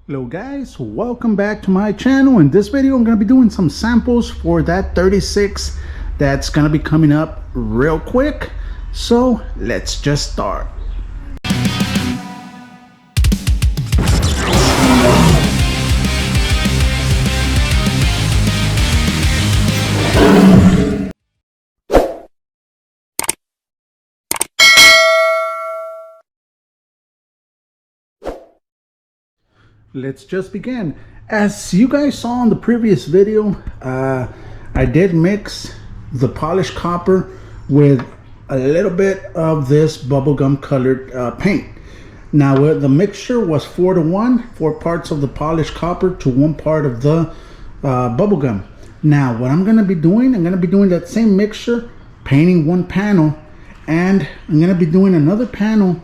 Hello guys, welcome back to my channel. In this video I'm going to be doing some samples for that 36 that's going to be coming up real quick. So let's just start. Let's just begin. As you guys saw in the previous video, I did mix the polished copper with a little bit of this bubblegum colored paint. Now the mixture was 4:1, 4 parts of the polished copper to 1 part of the bubblegum. Now what I'm going to be doing, I'm going to be doing that same mixture, painting one panel, and I'm going to be doing another panel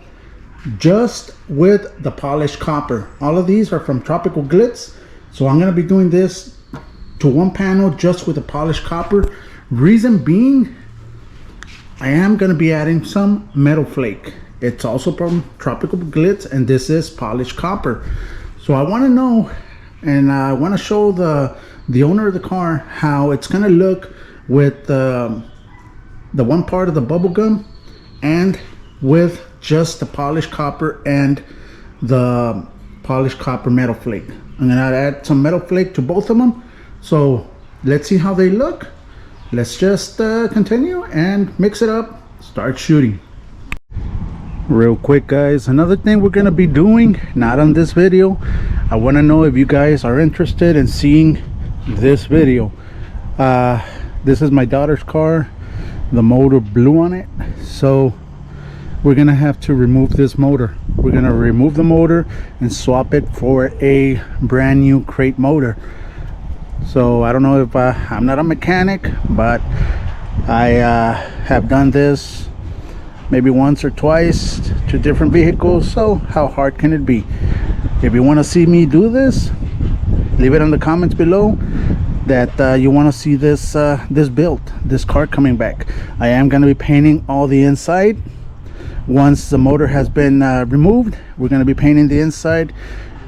just with the polished copper. All of these are from Tropical Glitz, so I'm going to be doing this to one panel just with the polished copper. Reason being, I am going to be adding some metal flake. It's also from Tropical Glitz, and this is polished copper. So I want to know, and I want to show the owner of the car how it's going to look with the one part of the bubblegum and with just the polished copper and the polished copper metal flake. I'm gonna add some metal flake to both of them, so let's see how they look. Let's just continue and mix it up, start shooting. Real quick guys, another thing we're gonna be doing, not on this video, I want to know if you guys are interested in seeing this video. This is my daughter's car. The motor blew on it, so we're gonna have to remove this motor. We're gonna remove the motor and swap it for a brand new crate motor. So I don't know if I'm not a mechanic, but I have done this maybe once or twice to different vehicles, so how hard can it be? If you want to see me do this, leave it in the comments below that you want to see this this build, this car coming back. I am going to be painting all the inside. Once the motor has been removed, we're going to be painting the inside,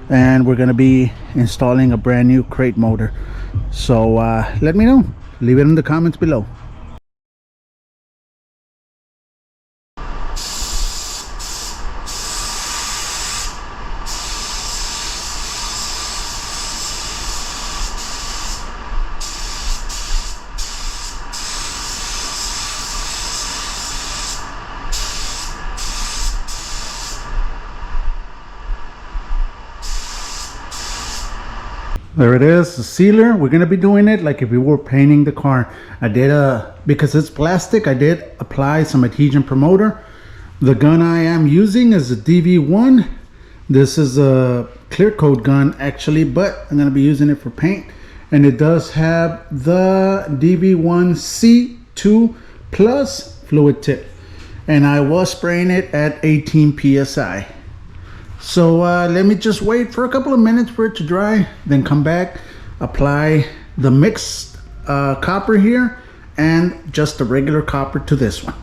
and we're going to be installing a brand new crate motor. So let me know, leave it in the comments below. There it is, the sealer. We're gonna be doing it like if we were painting the car. I did because it's plastic, I did apply some adhesion promoter. The gun I am using is a DV1. This is a clear coat gun actually, but I'm gonna be using it for paint, and it does have the DV1 C2 plus fluid tip, and I was spraying it at 18 psi. So let me just wait for a couple of minutes for it to dry, then come back, apply the mixed copper here and just the regular copper to this one.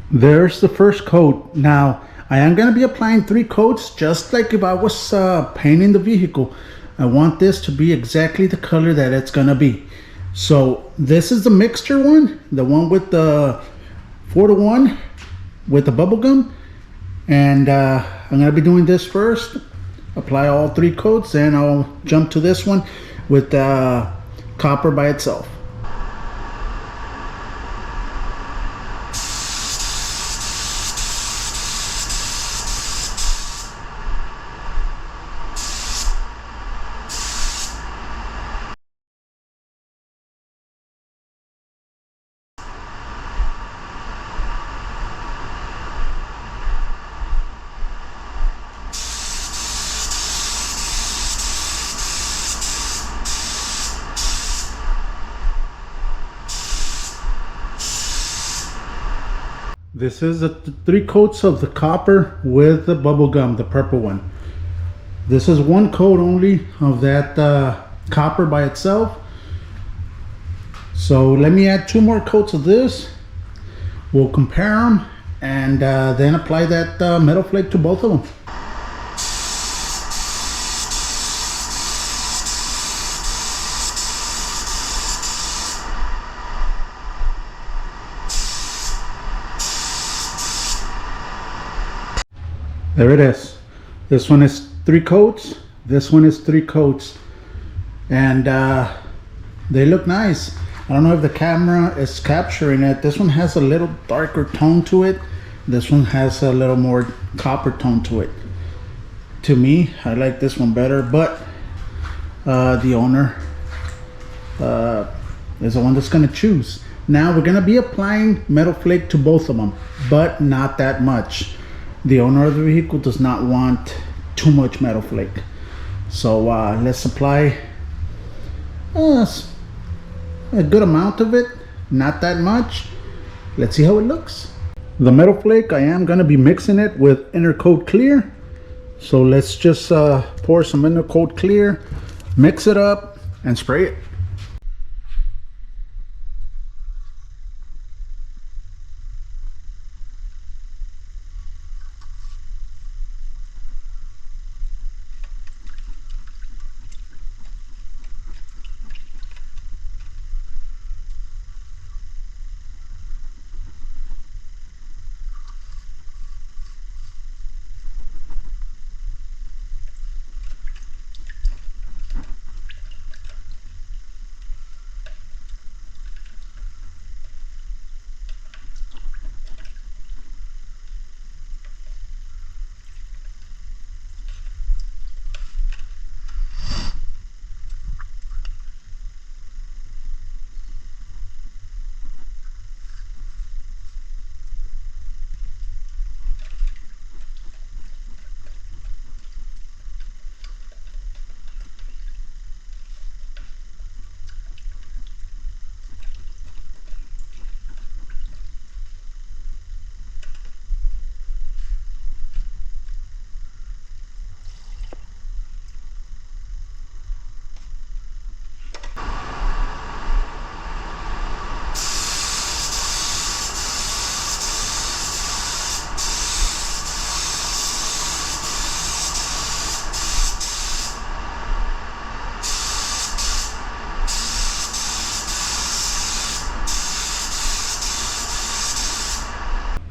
There's the first coat. Now I am going to be applying 3 coats just like if I was painting the vehicle. I want this to be exactly the color that it's going to be. So this is the mixture one, the one with the 4:1 with the bubble gum, and I'm going to be doing this first, apply all 3 coats, and I'll jump to this one with copper by itself. This is the 3 coats of the copper with the bubble gum, the purple one. This is 1 coat only of that copper by itself. So let me add 2 more coats of this. We'll compare them and then apply that metal flake to both of them. There it is. This one is 3 coats. This one is 3 coats. And they look nice. I don't know if the camera is capturing it. This one has a little darker tone to it. This one has a little more copper tone to it. To me, I like this one better, but the owner is the one that's gonna choose. Now we're gonna be applying metal flake to both of them, but not that much. The owner of the vehicle does not want too much metal flake. So let's apply a good amount of it, not that much. Let's see how it looks. The metal flake, I am going to be mixing it with inner coat clear. So let's just pour some inner coat clear, mix it up, and spray it.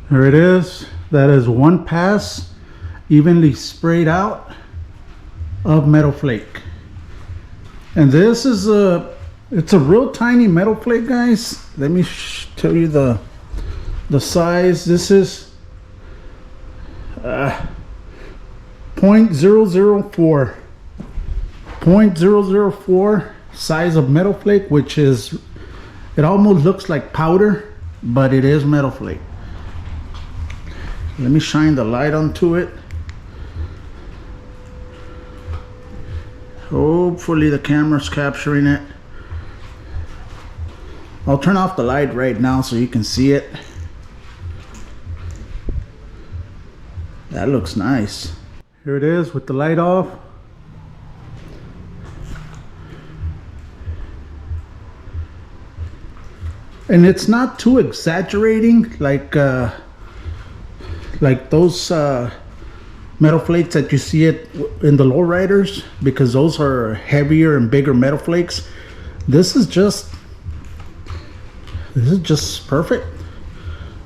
There it is. That is 1 pass, evenly sprayed out of metal flake. And this is it's a real tiny metal flake, guys. Let me tell you the size. This is 0.004 size of metal flake, which is, it almost looks like powder, but it is metal flake. Let me shine the light onto it. Hopefully the camera's capturing it. I'll turn off the light right now so you can see it. That looks nice. Here it is with the light off. And it's not too exaggerating like those metal flakes that you see it in the lowriders, because those are heavier and bigger metal flakes. This is just perfect.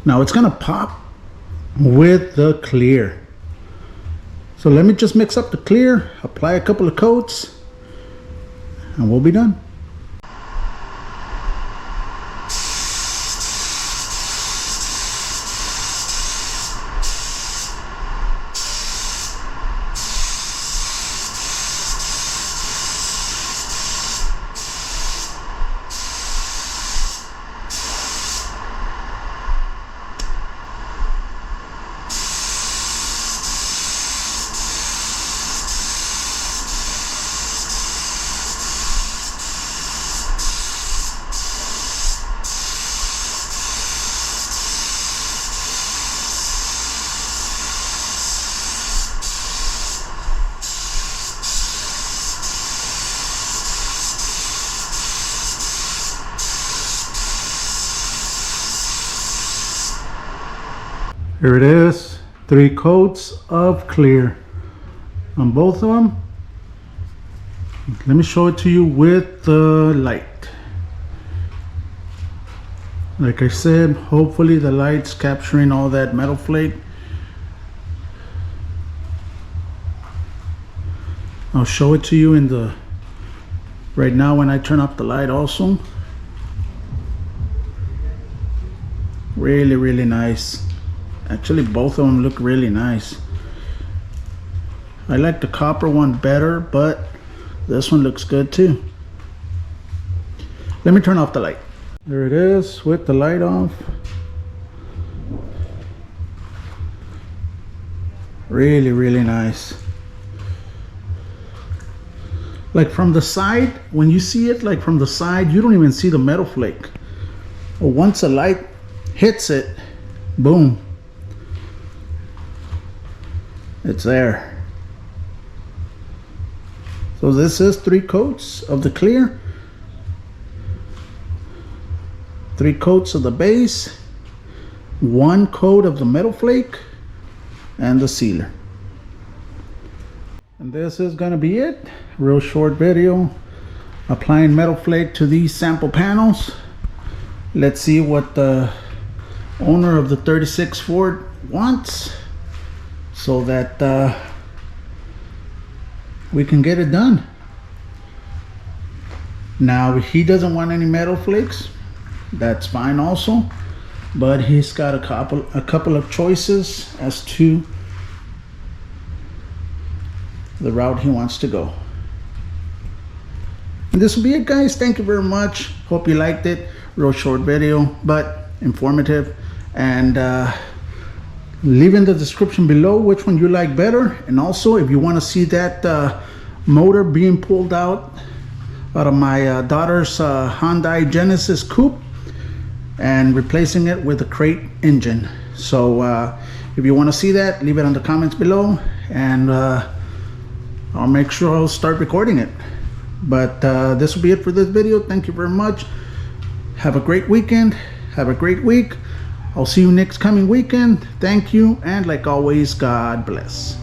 Now it's gonna pop with the clear. So let me just mix up the clear, apply a couple of coats, and we'll be done. Here it is, 3 coats of clear on both of them. Let me show it to you with the light. Like I said, hopefully the light's capturing all that metal flake. I'll show it to you in the right now when I turn off the light also. Really nice. Actually, both of them look really nice. I like the copper one better, but this one looks good too. Let me turn off the light. There it is with the light off. Really nice. Like from the side, when you see it like from the side, you don't even see the metal flake. But once the light hits it, boom, it's there. So this is 3 coats of the clear, 3 coats of the base, 1 coat of the metal flake, and the sealer. And this is gonna be it. Real short video applying metal flake to these sample panels. Let's see what the owner of the 36 Ford wants, so that we can get it done. Now, if he doesn't want any metal flakes, that's fine also, but he's got a couple of choices as to the route he wants to go. And this will be it, guys. Thank you very much. Hope you liked it. Real short video, but informative. And leave in the description below which one you like better. And also, if you want to see that motor being pulled out of my daughter's Hyundai Genesis coupe and replacing it with a crate engine. So if you want to see that, leave it in the comments below, and I'll make sure I'll start recording it. But this will be it for this video. Thank you very much. Have a great weekend. Have a great week. I'll see you next coming weekend. Thank you, and like always, God bless.